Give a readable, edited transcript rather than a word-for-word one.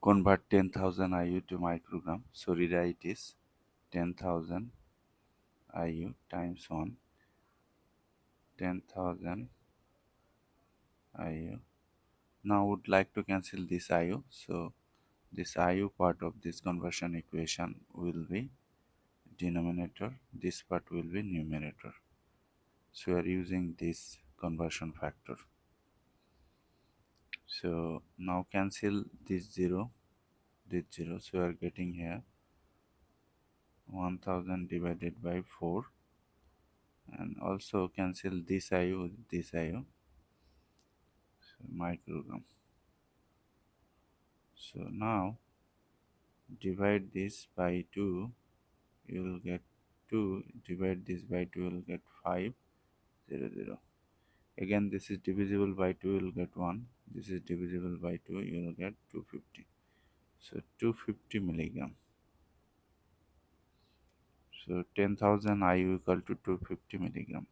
convert 10,000 IU to microgram. So rewrite is 10,000 IU times 1, 10,000 IU. Now would like to cancel this IU. So this IU part of this conversion equation will be denominator. This part will be numerator. So we are using this conversion factor. So now cancel this 0, this 0. So we are getting here 1000 divided by 4, and also cancel this IU with this IU. So microgram. So now divide this by 2, you will get 2, divide this by 2, you will get 500. Again this is divisible by 2, you will get 1. This is divisible by 2, you will get 250. So 250 milligram. So 10,000 IU equal to 250 milligram.